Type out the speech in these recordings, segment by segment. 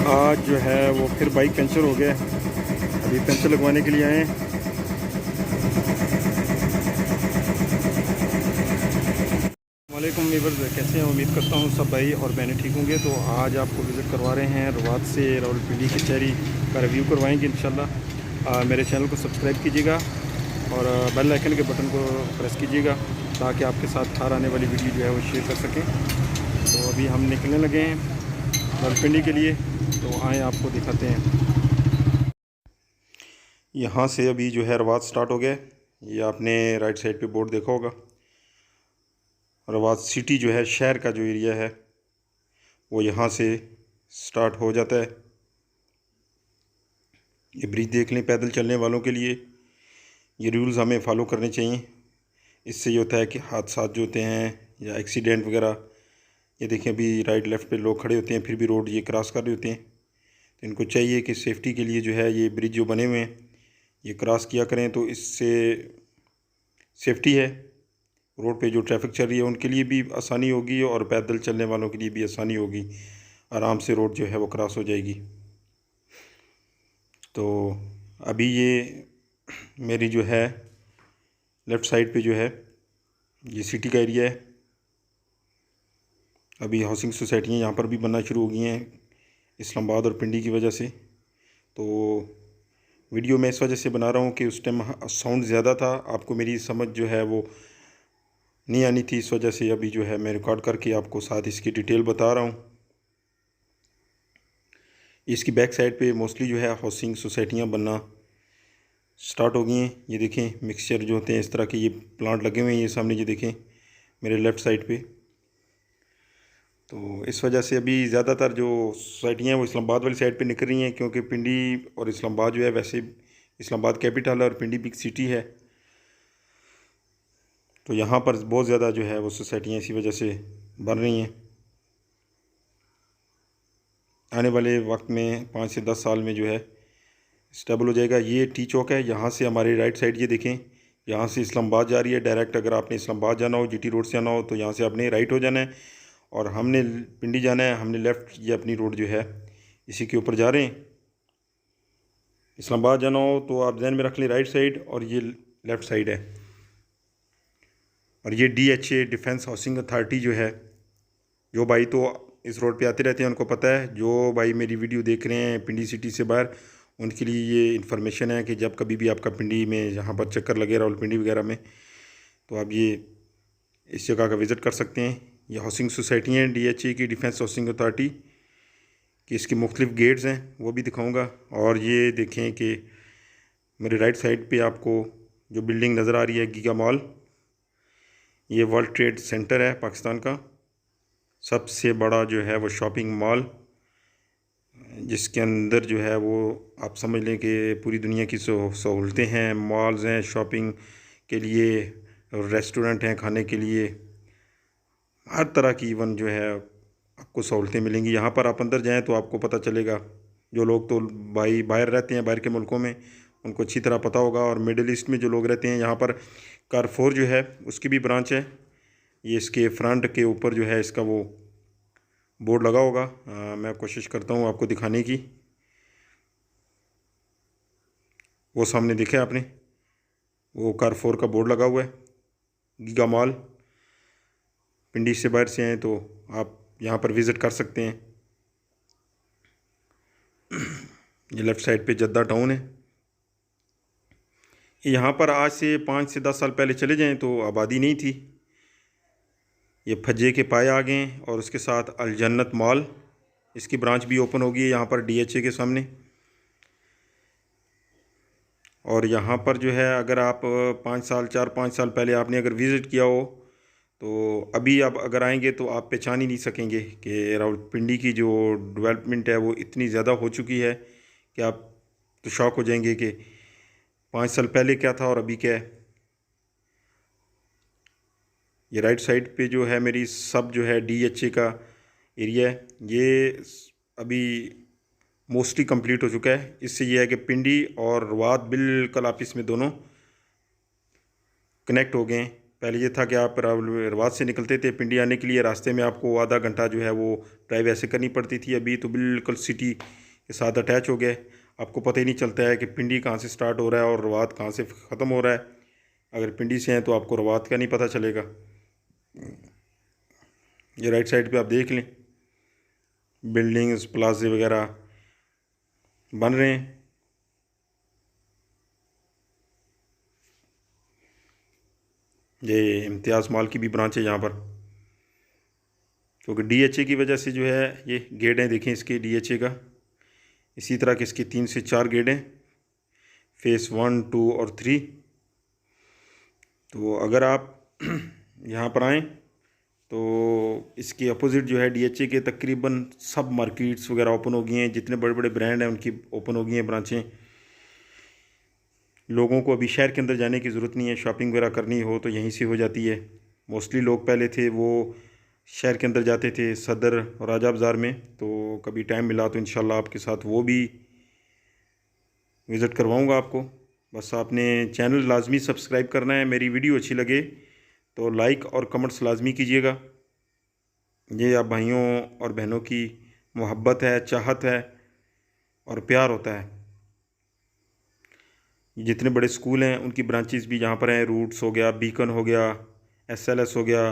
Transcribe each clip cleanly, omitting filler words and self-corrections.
आज जो है वो फिर बाइक पंचर हो गया है। अभी पंचर लगवाने के लिए आए हैं। वालेकुम वीवर्स, कैसे हैं? उम्मीद करता हूँ सब भाई और बहनें ठीक होंगे। तो आज आपको विज़िट करवा रहे हैं रवात से रावलपिंडी कचहरी का रिव्यू करवाएंगे इंशाल्लाह। मेरे चैनल को सब्सक्राइब कीजिएगा और बेल आइकन के बटन को प्रेस कीजिएगा ताकि आपके साथ हर आने वाली वीडियो जो है वो शेयर कर सकें। तो अभी हम निकलने लगे हैं रावलपिंडी के लिए, तो आए आपको दिखाते हैं। यहाँ से अभी जो है रवात स्टार्ट हो गया है। ये आपने राइट साइड पे बोर्ड देखा होगा। रवात सिटी जो है, शहर का जो एरिया है वो यहाँ से स्टार्ट हो जाता है। ये ब्रिज देख लें पैदल चलने वालों के लिए। ये रूल्स हमें फॉलो करने चाहिए। इससे ये होता है कि हादसा जो होते हैं या एक्सीडेंट वगैरह, ये देखें अभी राइट लेफ़्ट पे लोग खड़े होते हैं फिर भी रोड ये क्रॉस कर रहे होते हैं। तो इनको चाहिए कि सेफ्टी के लिए जो है ये ब्रिज जो बने हुए हैं ये क्रॉस किया करें, तो इससे सेफ्टी है। रोड पे जो ट्रैफिक चल रही है उनके लिए भी आसानी होगी और पैदल चलने वालों के लिए भी आसानी होगी। आराम से रोड जो है वो क्रॉस हो जाएगी। तो अभी ये मेरी जो है लेफ़्ट साइड पे जो है ये सिटी का एरिया है। अभी हाउसिंग सोसाइटियाँ यहाँ पर भी बनना शुरू हो गई हैं इस्लामाबाद और पिंडी की वजह से। तो वीडियो मैं इस वजह से बना रहा हूँ कि उस टाइम साउंड ज़्यादा था, आपको मेरी समझ जो है वो नहीं आनी थी। इस वजह से अभी जो है मैं रिकॉर्ड करके आपको साथ इसकी डिटेल बता रहा हूँ। इसकी बैक साइड पे मोस्टली जो है हाउसिंग सोसाइटियाँ बनना स्टार्ट हो गई हैं। ये देखें मिक्सचर जो होते हैं इस तरह के ये प्लांट लगे हुए हैं, ये सामने ये देखें मेरे लेफ़्ट साइड पे। तो इस वजह से अभी ज़्यादातर जो सोसाइटियाँ हैं वो इस्लामाबाद वाली साइड पे निकल रही हैं, क्योंकि पिंडी और इस्लामाबाद जो है, वैसे इस्लामाबाद कैपिटल है और पिंडी बिग सिटी है। तो यहाँ पर बहुत ज़्यादा जो है वो सोसाइटियाँ इसी वजह से बन रही हैं। आने वाले वक्त में 5 से 10 साल में जो है स्टेबल हो जाएगा। ये टी चौक है, यहाँ से हमारी राइट साइड ये देखें, यहाँ से इस्लामाबाद जा रही है डायरेक्ट। अगर आपने इस्लामाबाद जाना हो, जीटी रोड से आना हो, तो यहाँ से आपने राइट हो जाना है और हमने पिंडी जाना है, हमने लेफ़्ट। ये अपनी रोड जो है इसी के ऊपर जा रहे हैं। इस्लामाबाद जाना हो तो आप जहन में रख लें राइट साइड, और ये लेफ़्ट साइड है। और ये DHA डिफेंस हाउसिंग अथॉरिटी जो है, जो भाई तो इस रोड पे आते रहते हैं उनको पता है। जो भाई मेरी वीडियो देख रहे हैं पिंडी सिटी से बाहर, उनके लिए ये इन्फॉर्मेशन है कि जब कभी भी आपका पिंडी में यहाँ पर चक्कर लगे रावलपिंडी वगैरह में, तो आप ये इस जगह का विज़िट कर सकते हैं। ये हाउसिंग सोसाइटी हैं DHA की, डिफेंस हाउसिंग अथॉरिटी कि इसके मुख्तलिफ गेट्स हैं वो भी दिखाऊँगा। और ये देखें कि मेरे राइट साइड पे आपको जो बिल्डिंग नज़र आ रही है गीगा मॉल, ये वर्ल्ड ट्रेड सेंटर है पाकिस्तान का सबसे बड़ा जो है वो शॉपिंग मॉल, जिसके अंदर जो है वो आप समझ लें कि पूरी दुनिया की सहूलतें हैं। मॉल्स हैं शॉपिंग के लिए, रेस्टोरेंट हैं खाने के लिए, हर तरह की इवन जो है आपको सहूलतें मिलेंगी। यहाँ पर आप अंदर जाएं तो आपको पता चलेगा। जो लोग तो भाई बाहर रहते हैं, बाहर के मुल्कों में, उनको अच्छी तरह पता होगा। और मिडिल ईस्ट में जो लोग रहते हैं, यहाँ पर कारफोर जो है उसकी भी ब्रांच है। ये इसके फ्रंट के ऊपर जो है इसका वो बोर्ड लगा होगा। मैं कोशिश करता हूँ आपको दिखाने की। वो सामने दिखे आपने, वो कारफोर का बोर्ड लगा हुआ है, गीगा मॉल। पिंडी से बाहर से आए तो आप यहाँ पर विज़िट कर सकते हैं। ये लेफ़्ट साइड पे जद्दा टाउन है। यहाँ पर आज से 5 से 10 साल पहले चले जाएं तो आबादी नहीं थी। ये फज्जे के पाए आ गए हैं और उसके साथ अल जन्नत मॉल, इसकी ब्रांच भी ओपन होगी यहाँ पर DHA के सामने। और यहाँ पर जो है अगर आप 4-5 साल पहले आपने अगर विज़िट किया हो, तो अभी आप अगर आएंगे तो आप पहचान ही नहीं सकेंगे कि रावलपिंडी की जो डेवलपमेंट है वो इतनी ज़्यादा हो चुकी है कि आप तो शॉक हो जाएंगे कि 5 साल पहले क्या था और अभी क्या है। ये राइट साइड पे जो है मेरी सब जो है DHA का एरिया है, ये अभी मोस्टली कंप्लीट हो चुका है। इससे ये है कि पिंडी और रवात बिल्कुल आपस में दोनों कनेक्ट हो गए हैं। पहले ये था कि आप रवात से निकलते थे पिंडी आने के लिए, रास्ते में आपको आधा घंटा जो है वो ड्राइव ऐसे करनी पड़ती थी। अभी तो बिल्कुल सिटी के साथ अटैच हो गए, आपको पता ही नहीं चलता है कि पिंडी कहाँ से स्टार्ट हो रहा है और रवात कहाँ से ख़त्म हो रहा है। अगर पिंडी से हैं तो आपको रवात का नहीं पता चलेगा। ये राइट साइड पे आप देख लें, बिल्डिंग्स प्लाजे वगैरह बन रहे हैं। ये इम्तियाज़ मॉल की भी ब्रांच है यहाँ पर, क्योंकि डीएचए की वजह से जो है ये गेट हैं, देखें इसके डीएचए का। इसी तरह के इसके 3 से 4 गेट हैं, फेस 1, 2 और 3। तो अगर आप यहाँ पर आएँ तो इसके अपोजिट जो है डीएचए के तकरीबन सब मार्केट्स वगैरह ओपन हो गई हैं, जितने बड़े बड़े ब्रांड हैं उनकी ओपन हो गई हैं ब्रांचें। लोगों को अभी शहर के अंदर जाने की ज़रूरत नहीं है, शॉपिंग वगैरह करनी हो तो यहीं से हो जाती है। मोस्टली लोग पहले थे वो शहर के अंदर जाते थे सदर और राजा बाज़ार में, तो कभी टाइम मिला तो इंशाल्लाह आपके साथ वो भी विज़िट करवाऊँगा आपको। बस आपने चैनल लाजमी सब्सक्राइब करना है, मेरी वीडियो अच्छी लगे तो लाइक और कमेंट्स लाजमी कीजिएगा। ये आप भाइयों और बहनों की मोहब्बत है, चाहत है और प्यार होता है। जितने बड़े स्कूल हैं उनकी ब्रांचेस भी यहाँ पर हैं, रूट्स हो गया, बीकन हो गया, एसएलएस हो गया,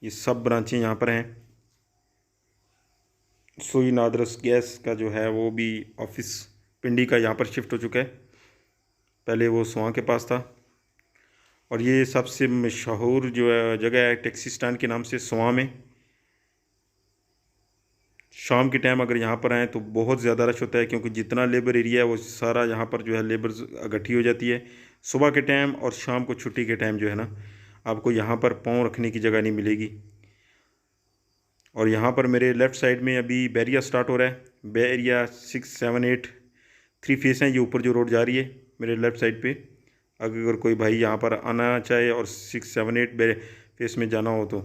ये सब ब्रांचें यहाँ पर हैं। सुई नादरस गैस का जो है वो भी ऑफिस पिंडी का यहाँ पर शिफ्ट हो चुका है, पहले वो स्वां के पास था। और ये सबसे मशहूर जो है जगह है टैक्सी स्टैंड के नाम से स्वां में। शाम के टाइम अगर यहाँ पर आएँ तो बहुत ज़्यादा रश होता है, क्योंकि जितना लेबर एरिया है वो सारा यहाँ पर जो है लेबर इकट्ठी हो जाती है। सुबह के टाइम और शाम को छुट्टी के टाइम जो है ना, आपको यहाँ पर पाँव रखने की जगह नहीं मिलेगी। और यहाँ पर मेरे लेफ़्ट साइड में अभी बैरिया स्टार्ट हो रहा है, बैरिया 6, 7, 8 3 फेस हैं। ये ऊपर जो रोड जा रही है मेरे लेफ़्ट साइड पे, अगर कोई भाई यहाँ पर आना चाहे और 6, 7, 8 फेस में जाना हो तो।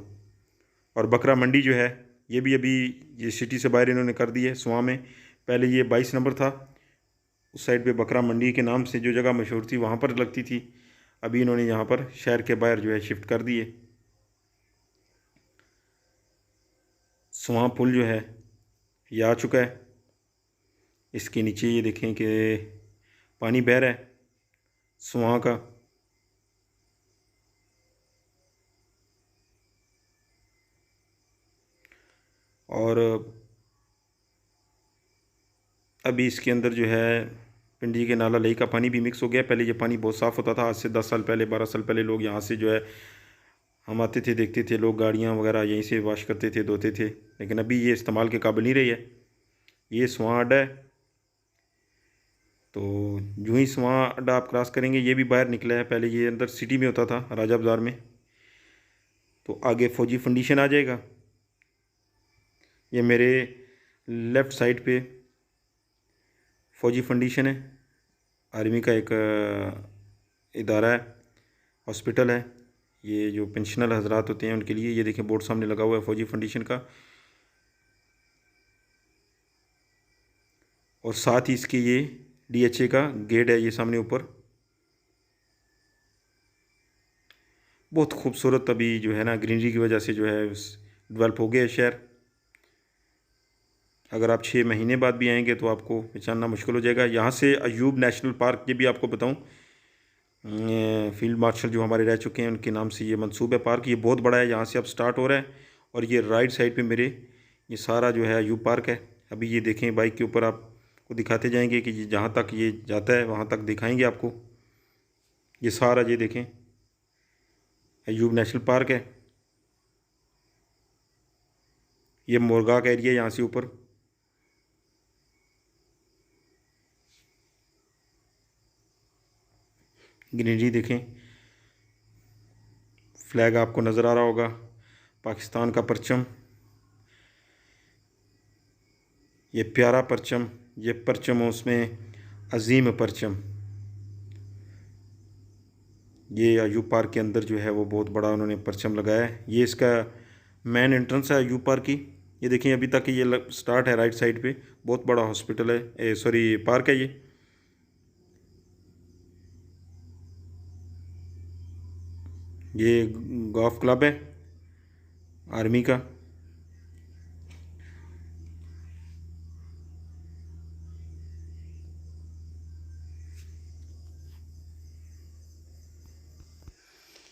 और बकरा मंडी जो है ये भी अभी ये सिटी से बाहर इन्होंने कर दी है स्वां में। पहले ये 22 नंबर था, उस साइड पे बकरा मंडी के नाम से जो जगह मशहूर थी वहाँ पर लगती थी, अभी इन्होंने यहाँ पर शहर के बाहर जो है शिफ्ट कर दिए। स्वां पुल जो है ये आ चुका है, इसके नीचे ये देखें कि पानी बह रहा है स्वां का। और अभी इसके अंदर जो है पिंडी के नाला लई का पानी भी मिक्स हो गया। पहले ये पानी बहुत साफ़ होता था, आज से 10 साल पहले 12 साल पहले लोग यहाँ से जो है हम आते थे, देखते थे लोग गाड़ियाँ वगैरह यहीं से वॉश करते थे, धोते थे। लेकिन अभी ये इस्तेमाल के काबिल नहीं रही है। ये स्वां अड्डा है, तो यूँ ही स्वां अड्डा आप क्रॉस करेंगे ये भी बाहर निकला है। पहले ये अंदर सिटी में होता था राजा बाज़ार में, तो आगे फौजी फंडिशन आ जाएगा। ये मेरे लेफ़्ट साइड पे फौजी फंडिशन है, आर्मी का एक इदारा है, हॉस्पिटल है। ये जो पेंशनर हजरात होते हैं उनके लिए, ये देखें बोर्ड सामने लगा हुआ है फौजी फंडिशन का। और साथ ही इसके ये डीएचए का गेट है, ये सामने ऊपर। बहुत खूबसूरत अभी जो है ना ग्रीनरी की वजह से जो है डेवलप हो गया शहर। अगर आप 6 महीने बाद भी आएंगे तो आपको पहचानना मुश्किल हो जाएगा। यहाँ से अयूब नेशनल पार्क, ये भी आपको बताऊँ, फील्ड मार्शल जो हमारे रह चुके हैं उनके नाम से ये मंसूब है पार्क। ये बहुत बड़ा है, यहाँ से अब स्टार्ट हो रहा है। और ये राइट साइड पे मेरे ये सारा जो है अयूब पार्क है। अभी ये देखें बाइक के ऊपर आपको दिखाते जाएंगे कि जहाँ तक ये जाता है वहाँ तक दिखाएंगे आपको। ये सारा ये देखें अयूब नेशनल पार्क है। ये मोरगा का एरिया यहाँ से ऊपर। ग्रीनरी देखें, फ्लैग आपको नज़र आ रहा होगा, पाकिस्तान का परचम, ये प्यारा परचम, ये परचम उसमें अजीम परचम। ये अयूब पार्क के अंदर जो है वो बहुत बड़ा उन्होंने परचम लगाया है। ये इसका मेन एंट्रेंस है अयूब पार्क की। ये देखें अभी तक ये स्टार्ट है राइट साइड पे, बहुत बड़ा हॉस्पिटल है, सॉरी पार्क है ये। ये गोल्फ क्लब है आर्मी का।